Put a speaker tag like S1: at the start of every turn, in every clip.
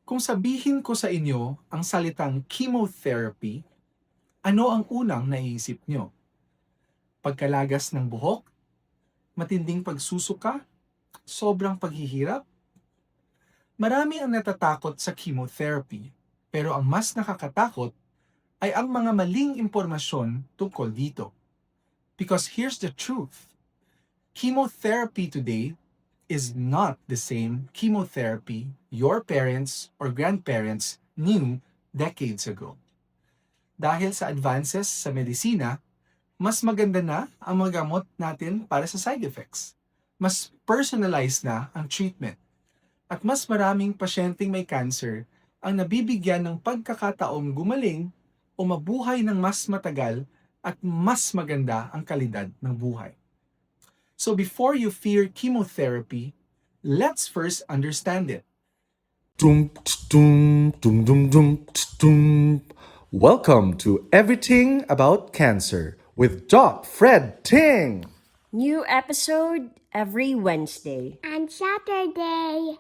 S1: Kung sabihin ko sa inyo ang salitang chemotherapy, ano ang unang naiisip nyo? Pagkalagas ng buhok? Matinding pagsusuka? Sobrang paghihirap? Marami ang natatakot sa chemotherapy, pero ang mas nakakatakot ay ang mga maling impormasyon tungkol dito. Because here's the truth. Chemotherapy today is not the same chemotherapy your parents or grandparents knew decades ago. Dahil sa advances sa medisina, mas maganda na ang mga gamot natin para sa side effects. Mas personalized na ang treatment. At mas maraming pasyenteng may cancer ang nabibigyan ng pagkakataong gumaling o mabuhay ng mas matagal at mas maganda ang kalidad ng buhay. So before you fear chemotherapy, let's first understand it.
S2: Dum, dum, dum, dum, dum, dum. Welcome to Everything About Cancer with Doc Fred Ting.
S3: New episode every Wednesday.
S4: And Saturday.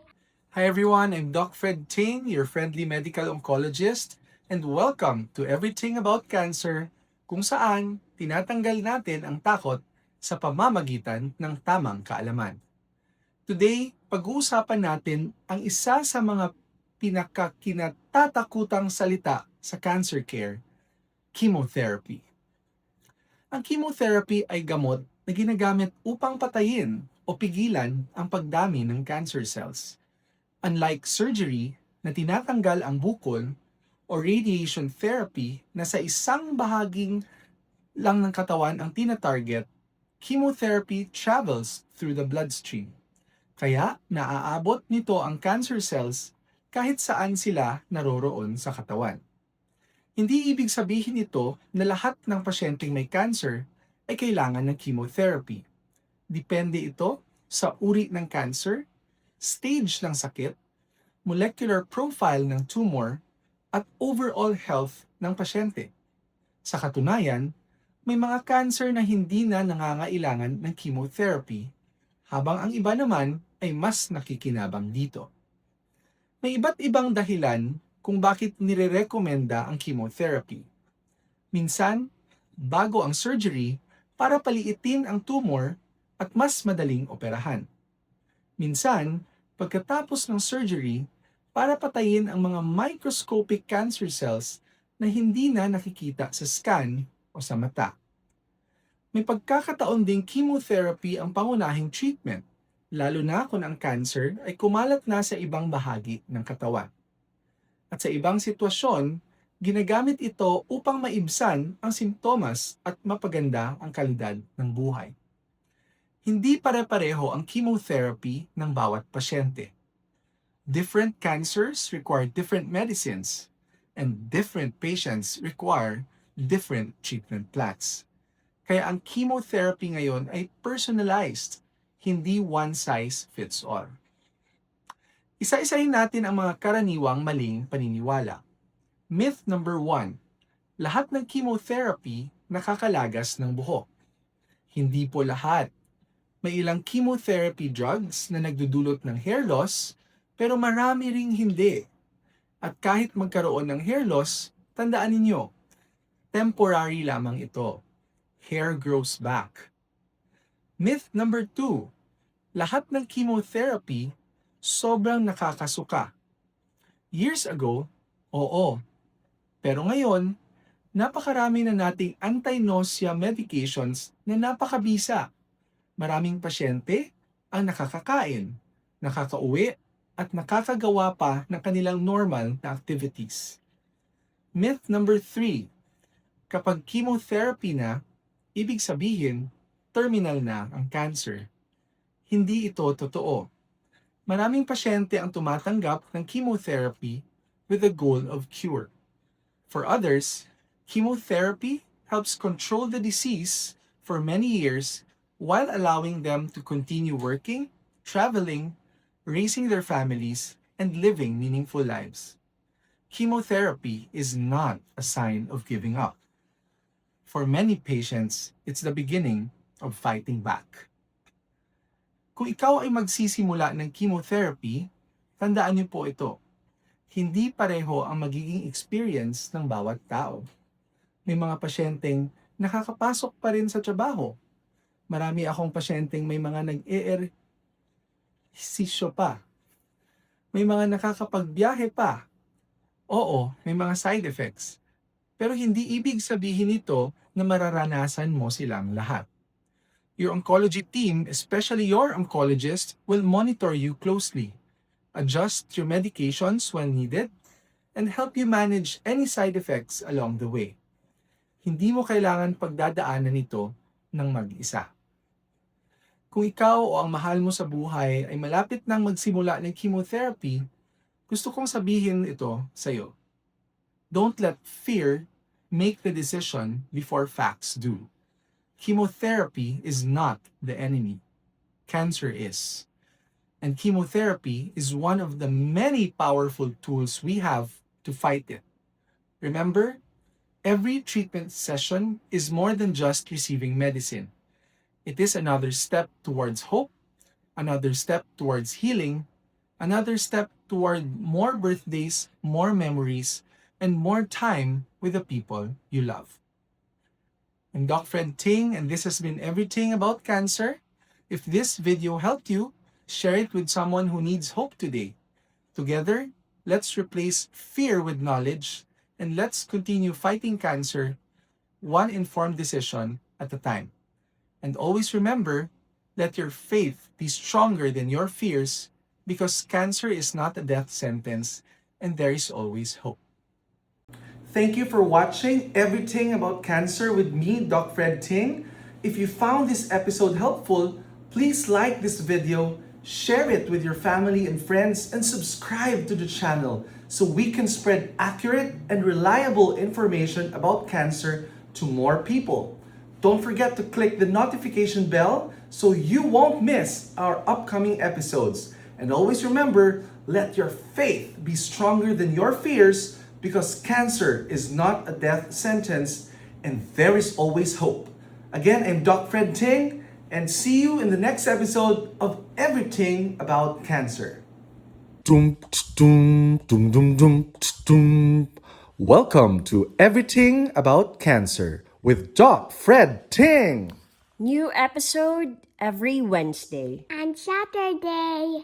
S1: Hi everyone, I'm Doc Fred Ting, your friendly medical oncologist, and welcome to Everything About Cancer, kung saan tinatanggal natin ang takot sa pamamagitan ng tamang kaalaman. Today, pag-uusapan natin ang isa sa mga pinakakinatatakutang salita sa cancer care, chemotherapy. Ang chemotherapy ay gamot na ginagamit upang patayin o pigilan ang pagdami ng cancer cells. Unlike surgery na tinatanggal ang bukol o radiation therapy na sa isang bahaging lang ng katawan ang tina-target, chemotherapy travels through the bloodstream. Kaya naaabot nito ang cancer cells kahit saan sila naroroon sa katawan. Hindi ibig sabihin ito na lahat ng pasyenteng may cancer ay kailangan ng chemotherapy. Depende ito sa uri ng cancer, stage ng sakit, molecular profile ng tumor, at overall health ng pasyente. Sa katunayan, may mga cancer na hindi na nangangailangan ng chemotherapy, habang ang iba naman ay mas nakikinabang dito. May iba't ibang dahilan kung bakit nirerekomenda ang chemotherapy. Minsan, bago ang surgery para paliitin ang tumor at mas madaling operahan. Minsan, pagkatapos ng surgery para patayin ang mga microscopic cancer cells na hindi na nakikita sa scan o sa mata. May pagkakataon ding chemotherapy ang pangunahing treatment, lalo na kung ang cancer ay kumalat na sa ibang bahagi ng katawan. At sa ibang sitwasyon, ginagamit ito upang maibsan ang simptomas at mapaganda ang kalidad ng buhay. Hindi pare-pareho ang chemotherapy ng bawat pasyente. Different cancers require different medicines, and different patients require different treatment plans. Kaya ang chemotherapy ngayon ay personalized, hindi one size fits all. Isa-isahin natin ang mga karaniwang maling paniniwala. Myth number 1. Lahat ng chemotherapy nakakalagas ng buhok. Hindi po lahat. May ilang chemotherapy drugs na nagdudulot ng hair loss, pero marami ring hindi. At kahit magkaroon ng hair loss, tandaan ninyo, temporary lamang ito. Hair grows back. Myth number 2. Lahat ng chemotherapy sobrang nakakasuka. Years ago, oo. Pero ngayon, napakarami na nating anti-nausea medications na napakabisa. Maraming pasyente ang nakakakain, nakakauwi, at nakakagawa pa ng kanilang normal na activities. Myth number 3. Kapag chemotherapy na, ibig sabihin, terminal na ang cancer. Hindi ito totoo. Maraming pasyente ang tumatanggap ng chemotherapy with the goal of cure. For others, chemotherapy helps control the disease for many years while allowing them to continue working, traveling, raising their families, and living meaningful lives. Chemotherapy is not a sign of giving up. For many patients, it's the beginning of fighting back. Kung ikaw ay magsisimula ng chemotherapy, tandaan niyo po ito. Hindi pareho ang magiging experience ng bawat tao. May mga pasyenteng nakakapasok pa rin sa trabaho. Marami akong pasyenteng may mga nag-eehersisyo pa. May mga nakakapagbiyahe pa. Oo, may mga side effects. Pero hindi ibig sabihin nito na mararanasan mo silang lahat. Your oncology team, especially your oncologist, will monitor you closely, adjust your medications when needed, and help you manage any side effects along the way. Hindi mo kailangan pagdadaanan ito ng mag-isa. Kung ikaw o ang mahal mo sa buhay ay malapit nang magsimula ng chemotherapy, gusto kong sabihin ito sa iyo. Don't let fear make the decision before facts do. Chemotherapy is not the enemy. Cancer is. And chemotherapy is one of the many powerful tools we have to fight it. Remember, every treatment session is more than just receiving medicine. It is another step towards hope, another step towards healing, another step toward more birthdays, more memories, and more time with the people you love. I'm Doc Fred Ting, and this has been Everything About Cancer. If this video helped you, share it with someone who needs hope today. Together, let's replace fear with knowledge, and let's continue fighting cancer, one informed decision at a time. And always remember, let your faith be stronger than your fears, because cancer is not a death sentence, and there is always hope. Thank you for watching Everything About Cancer with me, Doc Fred Ting. If you found this episode helpful, please like this video, share it with your family and friends, and subscribe to the channel so we can spread accurate and reliable information about cancer to more people. Don't forget to click the notification bell so you won't miss our upcoming episodes. And always remember, let your faith be stronger than your fears, because cancer is not a death sentence and there is always hope. Again, I'm Doc Fred Ting, and see you in the next episode of Everything About Cancer.
S2: Dum, dum, dum, dum, dum, dum. Welcome to Everything About Cancer with Doc Fred Ting.
S3: New episode every Wednesday.
S4: On Saturday.